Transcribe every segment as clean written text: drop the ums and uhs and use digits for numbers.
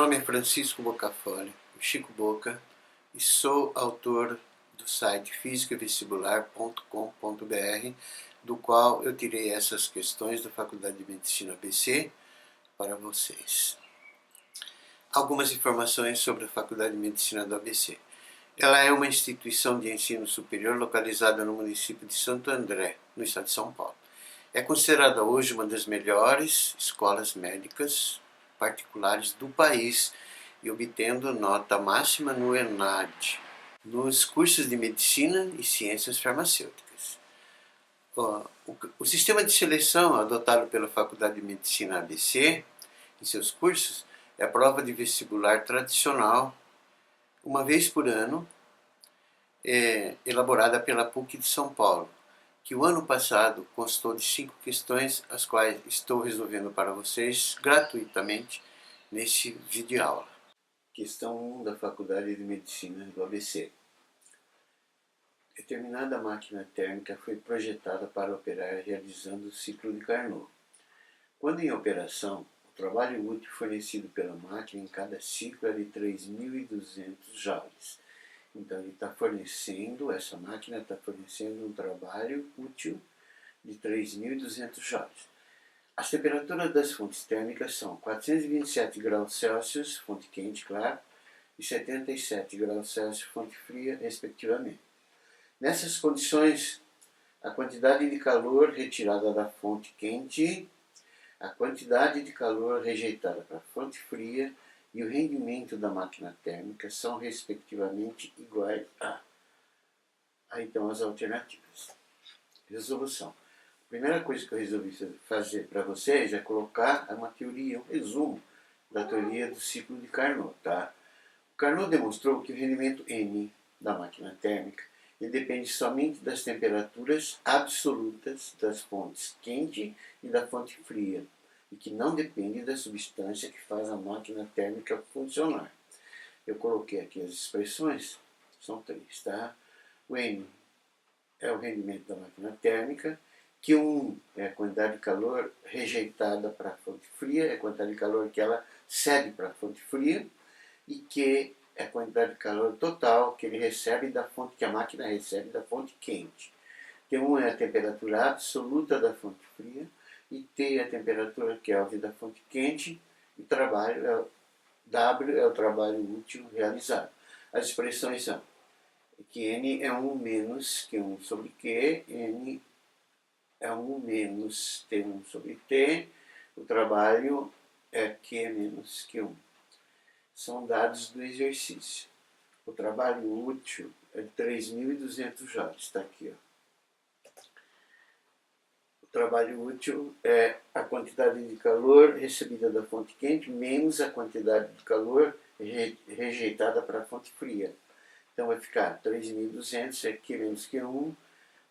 nome é Francisco Bocafole, Chico Boca, e sou autor do site fisicavestibular.com.br, do qual eu tirei essas questões da Faculdade de Medicina ABC para vocês. Algumas informações sobre a Faculdade de Medicina do ABC. Ela é uma instituição de ensino superior localizada no município de Santo André, no estado de São Paulo. É considerada hoje uma das melhores escolas médicas particulares do país e obtendo nota máxima no ENAD, nos cursos de Medicina e Ciências Farmacêuticas. O sistema de seleção adotado pela Faculdade de Medicina ABC em seus cursos é a prova de vestibular tradicional, uma vez por ano, elaborada pela PUC de São Paulo, que o ano passado constou de 5 questões, as quais estou resolvendo para vocês gratuitamente neste vídeo aula. Questão 1 da Faculdade de Medicina do ABC. Determinada máquina térmica foi projetada para operar realizando o ciclo de Carnot. Quando em operação, o trabalho útil fornecido pela máquina em cada ciclo é de 3.200 joules. Então, essa máquina está fornecendo um trabalho útil de 3.200 joules. As temperaturas das fontes térmicas são 427 graus Celsius, fonte quente, claro, e 77 graus Celsius, fonte fria, respectivamente. Nessas condições, a quantidade de calor retirada da fonte quente, a quantidade de calor rejeitada para a fonte fria e o rendimento da máquina térmica são respectivamente iguais a então as alternativas. Resolução. A primeira coisa que eu resolvi fazer para vocês é colocar uma teoria, um resumo da teoria do ciclo de Carnot. Tá? O Carnot demonstrou que o rendimento N da máquina térmica ele depende somente das temperaturas absolutas das fontes quente e da fonte fria, e que não depende da substância que faz a máquina térmica funcionar. Eu coloquei aqui as expressões, são 3, tá? O N é o rendimento da máquina térmica, Q1 é a quantidade de calor rejeitada para a fonte fria, é a quantidade de calor que ela cede para a fonte fria, e Q é a quantidade de calor total que ele recebe da fonte, que a máquina recebe da fonte quente. Q1 é a temperatura absoluta da fonte fria, e T é a temperatura Kelvin da fonte quente, e W é o trabalho útil realizado. As expressões são que N é 1 menos Q1 sobre Q, N é 1 menos T1 sobre T, o trabalho é Q menos Q1. São dados do exercício. O trabalho útil é de 3.200 joules, está aqui, ó. O trabalho útil é a quantidade de calor recebida da fonte quente menos a quantidade de calor rejeitada para a fonte fria. Então vai ficar 3.200 é Q menos Q1,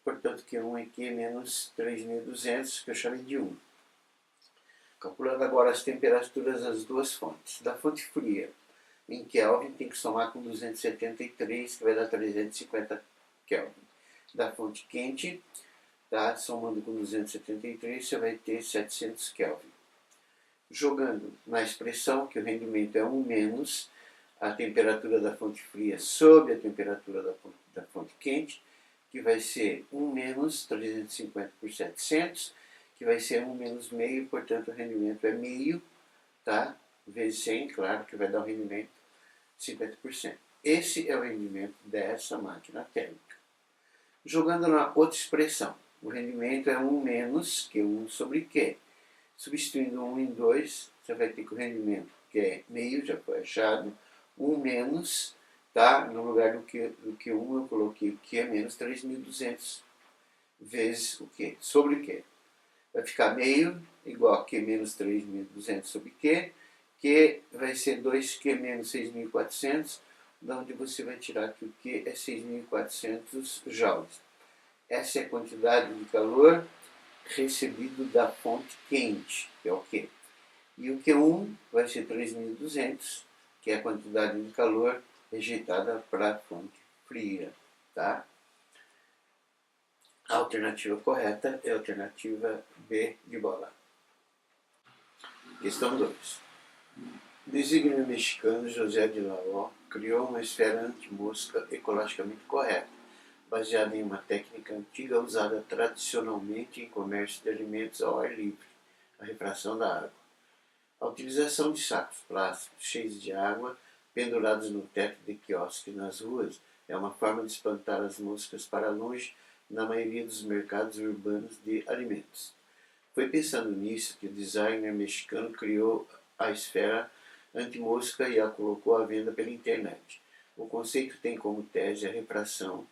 portanto Q1 é Q menos 3.200, que eu chamei de 1. Calculando agora as temperaturas das duas fontes. Da fonte fria, em Kelvin, tem que somar com 273, que vai dar 350 Kelvin. Da fonte quente, tá? Somando com 273, você vai ter 700 Kelvin. Jogando na expressão, que o rendimento é 1 menos a temperatura da fonte fria sobre a temperatura da fonte quente, que vai ser 1 menos 350 por 700, que vai ser 1 menos meio, portanto o rendimento é meio, tá? Vezes 100, claro, que vai dar um rendimento de 50%. Esse é o rendimento dessa máquina térmica. Jogando na outra expressão, o rendimento é 1 menos Q1 sobre Q. Substituindo 1 em 2, você vai ter que o rendimento, que é meio, já foi achado, 1 menos, tá? No lugar do Q1 eu coloquei Q menos 3.200 vezes o Q, sobre o Q. Vai ficar meio igual a Q menos 3.200 sobre Q, que vai ser 2Q menos 6.400, da onde você vai tirar que o Q é 6.400 joules. Essa é a quantidade de calor recebido da fonte quente, que é o Q. E o Q1 vai ser 3.200, que é a quantidade de calor rejeitada para a fonte fria, tá? A alternativa correta é a alternativa B de bola. Questão 2. desígnio mexicano José de Laó criou uma esfera anti-mosca ecologicamente correta, baseada em uma técnica antiga usada tradicionalmente em comércio de alimentos ao ar livre, a refração da água. A utilização de sacos plásticos cheios de água pendurados no teto de quiosques nas ruas é uma forma de espantar as moscas para longe na maioria dos mercados urbanos de alimentos. Foi pensando nisso que o designer mexicano criou a esfera anti-mosca e a colocou à venda pela internet. O conceito tem como tese a refração,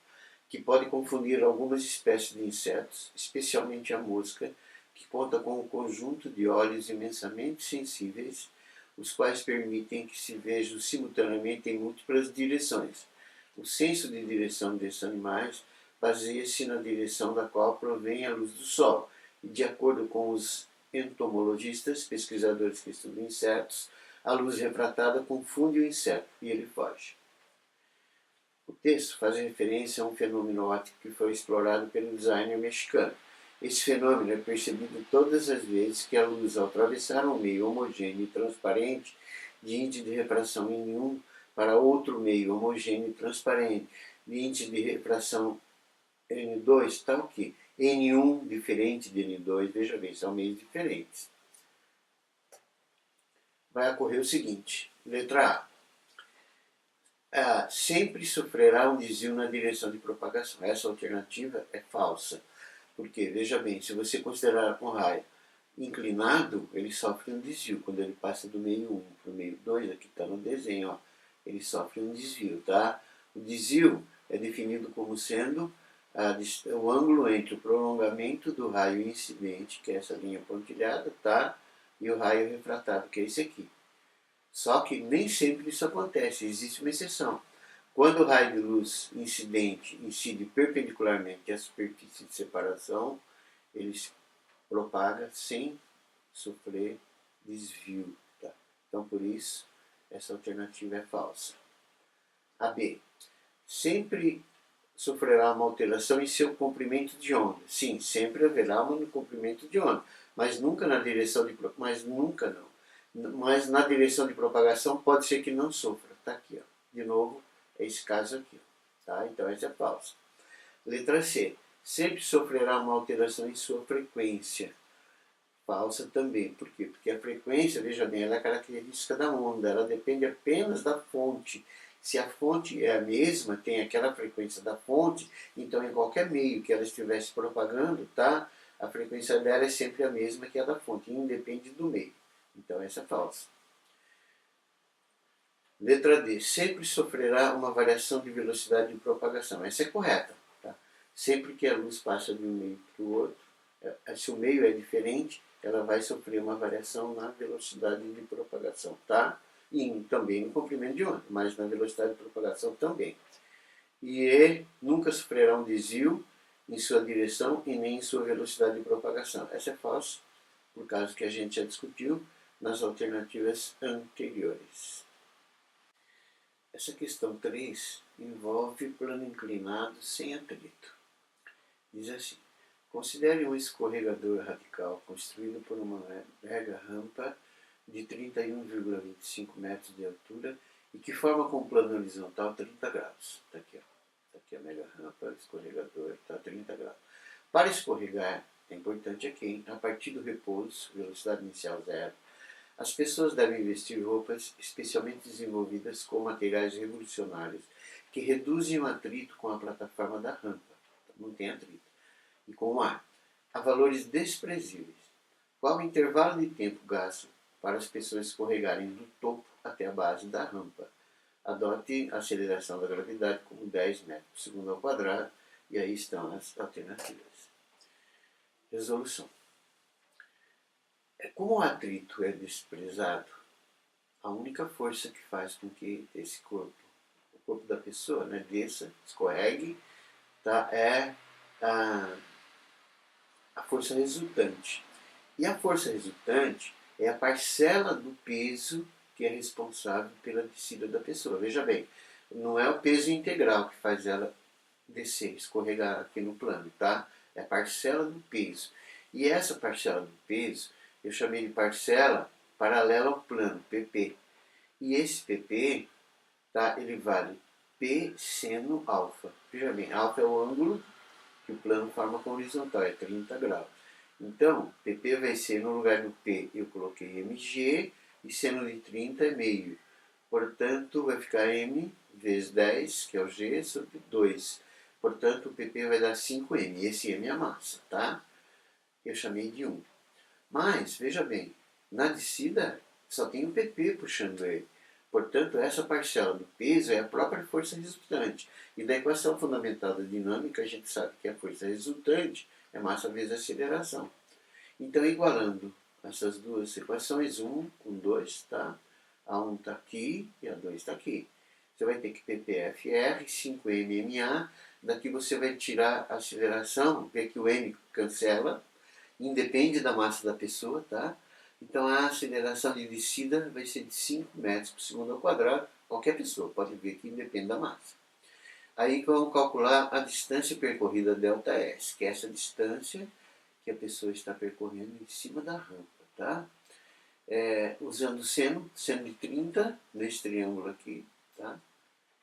que pode confundir algumas espécies de insetos, especialmente a mosca, que conta com um conjunto de olhos imensamente sensíveis, os quais permitem que se vejam simultaneamente em múltiplas direções. O senso de direção desses animais baseia-se na direção da qual provém a luz do sol, e de acordo com os entomologistas, pesquisadores que estudam insetos, a luz refratada confunde o inseto e ele foge. O texto faz referência a um fenômeno óptico que foi explorado pelo designer mexicano. Esse fenômeno é percebido todas as vezes que a luz, ao atravessar um meio homogêneo e transparente de índice de refração N1 para outro meio homogêneo e transparente de índice de refração N2, tal que N1 diferente de N2, veja bem, são meios diferentes. Vai ocorrer o seguinte, letra A. Sempre sofrerá um desvio na direção de propagação. Essa alternativa é falsa. Porque, veja bem, se você considerar um raio inclinado, ele sofre um desvio. Quando ele passa do meio 1 para o meio 2, aqui está no desenho, ó, ele sofre um desvio. Tá? O desvio é definido como sendo o ângulo entre o prolongamento do raio incidente, que é essa linha pontilhada, tá? E o raio refratado, que é esse aqui. Só que nem sempre isso acontece, existe uma exceção. Quando o raio de luz incidente incide perpendicularmente à superfície de separação, ele se propaga sem sofrer desvio. Tá? Então, por isso, essa alternativa é falsa. A B. Sempre sofrerá uma alteração em seu comprimento de onda. Sim, sempre haverá um comprimento de onda, mas nunca na direção de mas nunca não. Mas na direção de propagação pode ser que não sofra. Está aqui, ó. De novo, é esse caso aqui. Tá? Então essa é falsa. Letra C. Sempre sofrerá uma alteração em sua frequência. Falsa também. Por quê? Porque a frequência, veja bem, ela é característica da onda. Ela depende apenas da fonte. Se a fonte é a mesma, tem aquela frequência da fonte, então em qualquer meio que ela estivesse propagando, tá? A frequência dela é sempre a mesma que a da fonte, independe do meio. Então essa é falsa. Letra D. Sempre sofrerá uma variação de velocidade de propagação. Essa é correta. Tá? Sempre que a luz passa de um meio para o outro, se o meio é diferente, ela vai sofrer uma variação na velocidade de propagação. Tá? E também no comprimento de onda, mas na velocidade de propagação também. E nunca sofrerá um desvio em sua direção e nem em sua velocidade de propagação. Essa é falsa, por causa que a gente já discutiu nas alternativas anteriores. Essa questão 3 envolve plano inclinado sem atrito. Diz assim, considere um escorregador radical construído por uma mega rampa de 31,25 metros de altura e que forma com um plano horizontal 30 graus. Está aqui, ó. Tá aqui a mega rampa, escorregador, está 30 graus. Para escorregar, é importante aqui, a partir do repouso, velocidade inicial zero, as pessoas devem vestir roupas especialmente desenvolvidas com materiais revolucionários que reduzem o atrito com a plataforma da rampa, não tem atrito, e com o ar, a valores desprezíveis. Qual o intervalo de tempo gasto para as pessoas escorregarem do topo até a base da rampa? Adote a aceleração da gravidade como 10 metros por segundo ao quadrado, e aí estão as alternativas. Resolução. Como o atrito é desprezado, a única força que faz com que esse corpo, o corpo da pessoa, né, desça, escorregue, tá, é a força resultante. E a força resultante é a parcela do peso que é responsável pela descida da pessoa. Veja bem, não é o peso integral que faz ela descer, escorregar aqui no plano, tá? É a parcela do peso. E essa parcela do peso eu chamei de parcela paralela ao plano, PP. E esse PP, tá, ele vale P seno alfa. Veja bem, alfa é o ângulo que o plano forma com horizontal, é 30 graus. Então, PP vai ser, no lugar do P, eu coloquei MG, e seno de 30 é meio. Portanto, vai ficar M vezes 10, que é o G, sobre 2. Portanto, o PP vai dar 5M. Esse M é a massa, tá? Eu chamei de 1. Mas, veja bem, na descida só tem o PP puxando ele. Portanto, essa parcela do peso é a própria força resultante. E da equação fundamental da dinâmica, a gente sabe que a força resultante é massa vezes aceleração. Então, igualando essas duas equações, 1 com 2, tá? A 1 está aqui e a 2 está aqui. Você vai ter que PPFR, 5MMA. Daqui você vai tirar a aceleração, ver que o M cancela, independe da massa da pessoa, tá? Então a aceleração de descida vai ser de 5 metros por segundo ao quadrado. Qualquer pessoa pode ver que independe da massa. Aí vamos calcular a distância percorrida ΔS, que é essa distância que a pessoa está percorrendo em cima da rampa, tá? Usando seno de 30, nesse triângulo aqui, tá?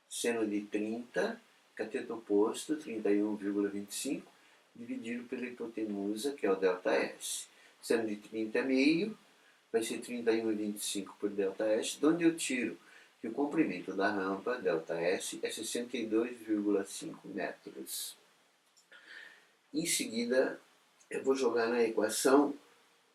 Seno de 30, cateto oposto, 31,25, dividido pela hipotenusa, que é o ΔS. Seno de 30 é meio, vai ser 31,25 por ΔS, de onde eu tiro que o comprimento da rampa, ΔS, é 62,5 metros. Em seguida, eu vou jogar na equação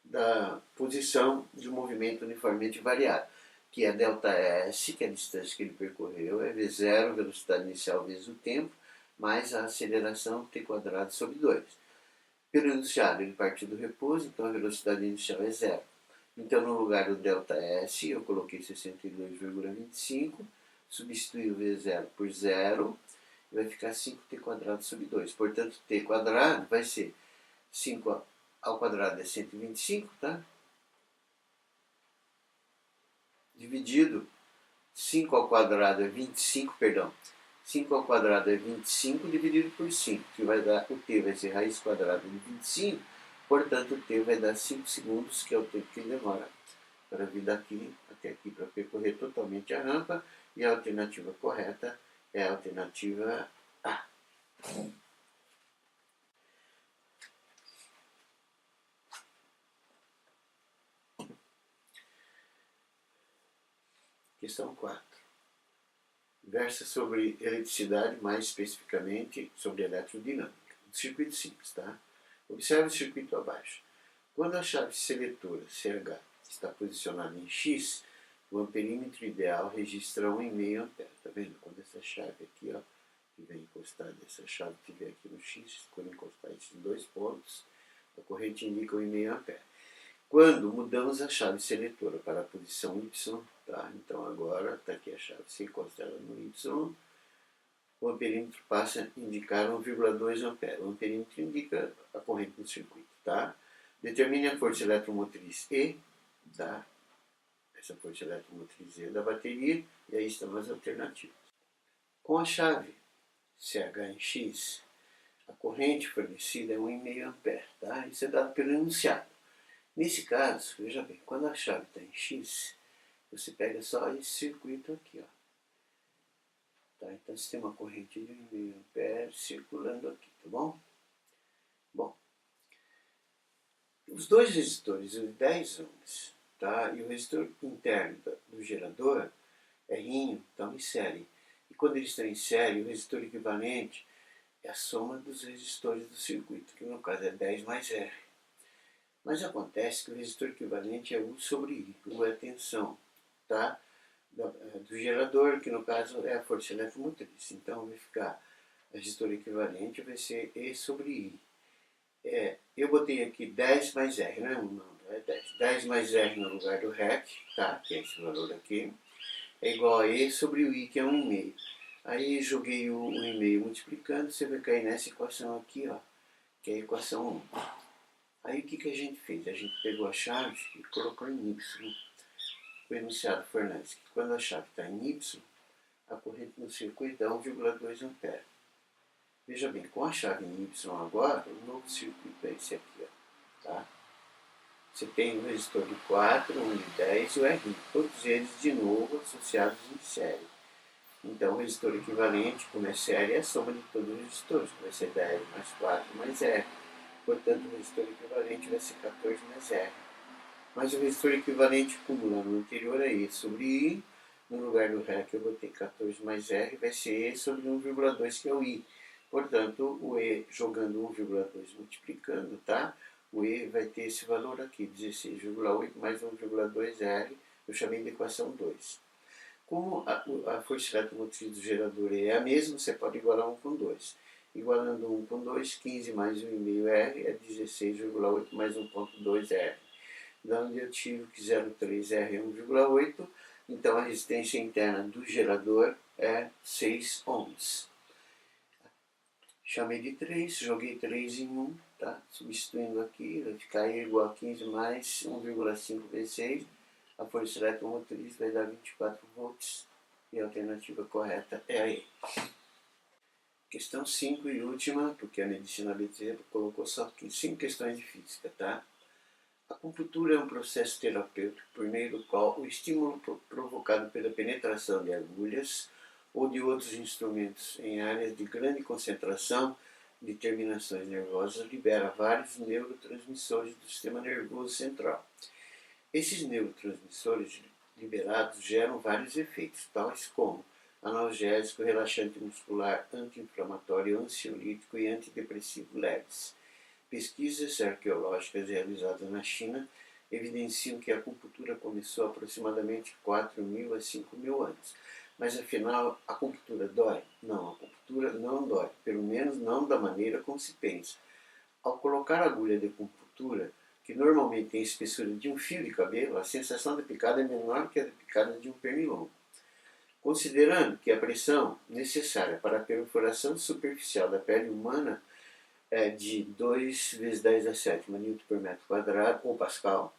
da posição de um movimento uniformemente variado, que é ΔS, que é a distância que ele percorreu, é V0, velocidade inicial vezes o tempo, mais a aceleração T² sobre 2. Pelo enunciado, ele partiu do repouso, então a velocidade inicial é 0. Então, no lugar do ΔS, eu coloquei 62,25, substituí o V0 por 0, e vai ficar 5T² sobre 2. Portanto, T² vai ser 5 ao quadrado é 125, tá? Dividido, 5 ao quadrado é 25, perdão. 5 ao quadrado é 25 dividido por 5, que vai dar, o T vai ser raiz quadrada de 25, portanto o T vai dar 5 segundos, que é o tempo que demora para vir daqui até aqui, para percorrer totalmente a rampa, e a alternativa correta é a alternativa A. Questão 4. Versa sobre eletricidade, mais especificamente sobre eletrodinâmica. Um circuito simples, tá? Observe o circuito abaixo. Quando a chave seletora CH está posicionada em X, o amperímetro ideal registra 1,5 ampere. Tá vendo? Quando essa chave aqui, ó, que vem encostada, essa chave que vem aqui no X, quando encostar esses dois pontos, a corrente indica 1,5 ampere. Quando mudamos a chave seletora para a posição Y, tá? Então agora está aqui a chave, se encosta ela no Y, o amperímetro passa a indicar 1,2 ampere. O amperímetro indica a corrente do circuito, tá? Determine a força eletromotriz E, tá? Essa força eletromotriz E da bateria, e aí estão as alternativas. Com a chave CH em X, a corrente fornecida é 1,5 ampere, tá? Isso é dado pelo enunciado. Nesse caso, veja bem, quando a chave está em X, você pega só esse circuito aqui, ó. Tá? Então você tem uma corrente de 1,5 ampere circulando aqui, tá bom? Bom, os dois resistores de 10 ohms, tá? E o resistor interno do gerador, R, estão em série. E quando eles estão em série, o resistor equivalente é a soma dos resistores do circuito, que no caso é 10 mais R. Mas acontece que o resistor equivalente é U sobre I. U é a tensão, tá? Do gerador, que no caso é a força eletromotriz. Então vai ficar, o resistor equivalente vai ser E sobre I. Eu botei aqui 10 mais R, não é 1 não, é 10. 10 mais R no lugar do REC, tá? Que é esse valor aqui, é igual a E sobre o I, que é 1,5. Aí joguei o 1,5 multiplicando, você vai cair nessa equação aqui, ó, que é a equação 1. Aí o que a gente fez? A gente pegou a chave e colocou em Y. O enunciado fornece que quando a chave está em Y, a corrente no circuito é 1,2 ampere. Veja bem, com a chave em Y agora, o novo circuito é esse aqui, ó, tá? você tem o resistor de 4, 1 de 10 e o R1, todos eles de novo associados em série. Então o resistor equivalente, como é série, é a soma de todos os resistores, que vai ser 10 mais 4 mais R. Portanto, o resistor equivalente vai ser 14 mais R. Mas o resistor equivalente acumula no anterior é E sobre I. No lugar do Ré que eu botei 14 mais R, vai ser E sobre 1,2, que é o I. Portanto, o E jogando 1,2 multiplicando, tá? O E vai ter esse valor aqui, 16,8 mais 1,2 R, eu chamei de equação 2. Como a força eletromotriz do gerador é a mesma, você pode igualar 1 com 2. Igualando 1 com 2, 15 mais 1,5 R é 16,8 mais 1,2 R. Da onde eu tive que 0,3 R é 1,8, então a resistência interna do gerador é 6 ohms. Chamei de 3, joguei 3 em 1, tá? Substituindo aqui, vai ficar E igual a 15 mais 1,5 vezes 6. A força eletromotriz vai dar 24 volts e a alternativa correta é a E. Questão 5 e última, porque a medicina BT colocou só 5 questões de física, tá? A acupuntura é um processo terapêutico por meio do qual o estímulo provocado pela penetração de agulhas ou de outros instrumentos em áreas de grande concentração de terminações nervosas libera vários neurotransmissores do sistema nervoso central. Esses neurotransmissores liberados geram vários efeitos, tais como analgésico, relaxante muscular, anti-inflamatório, ansiolítico e antidepressivo leves. Pesquisas arqueológicas realizadas na China evidenciam que a acupuntura começou há aproximadamente 4.000 a 5.000 anos. Mas afinal, a acupuntura dói? Não, a acupuntura não dói, pelo menos não da maneira como se pensa. Ao colocar a agulha de acupuntura, que normalmente tem a espessura de um fio de cabelo, a sensação da picada é menor que a da picada de um pernilongo. Considerando que a pressão necessária para a perfuração superficial da pele humana é de 2 vezes 10 a 7 Newton por metro quadrado, ou Pascal,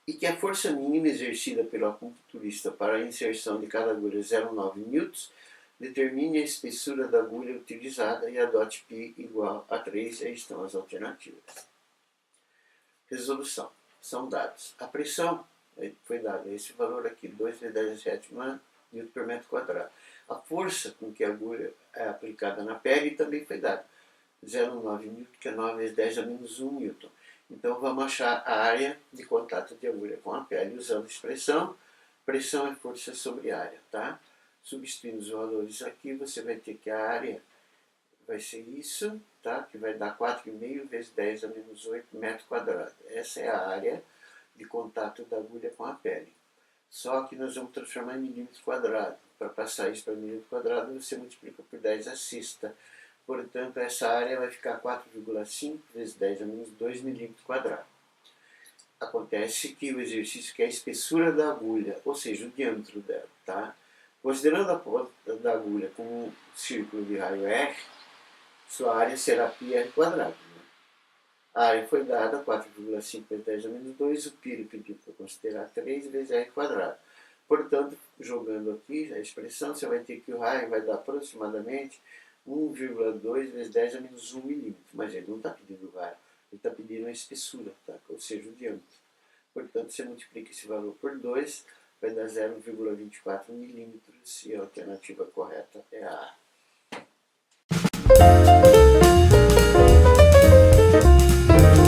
e que a força mínima exercida pelo acupunturista para a inserção de cada agulha é 0,9 newtons, determine a espessura da agulha utilizada e adote π igual a 3, aí estão as alternativas. Resolução. São dados. A pressão foi dada, esse valor aqui, 2 vezes 10 a 7 Newton por metro quadrado. A força com que a agulha é aplicada na pele também foi dada. 0,9 newton, que é 9 vezes 10 a menos 1 newton. Então vamos achar a área de contato de agulha com a pele usando a expressão. Pressão é força sobre área, tá? Substituindo os valores aqui, você vai ter que a área vai ser isso, tá? Que vai dar 4,5 vezes 10 a menos 8 metro quadrado. Essa é a área de contato da agulha com a pele. Só que nós vamos transformar em milímetros quadrados. Para passar isso para milímetro quadrado, você multiplica por 10 a sexta. Portanto, essa área vai ficar 4,5 vezes 10 a menos 2 milímetros quadrados. Acontece que o exercício quer a espessura da agulha, ou seja, o diâmetro dela, tá? Considerando a ponta da agulha como um círculo de raio R, sua área será πr quadrado. Né? A área foi dada 4,5 vezes 10 a menos 2, o π pediu para considerar 3 vezes r quadrado. Portanto, jogando aqui a expressão, você vai ter que o raio vai dar aproximadamente 1,2 vezes 10 a menos 1 milímetro. Mas ele não está pedindo o raio, ele está pedindo a espessura, tá? Ou seja, o diâmetro. Portanto, você multiplica esse valor por 2, vai dar 0,24 milímetros e a alternativa correta é a A.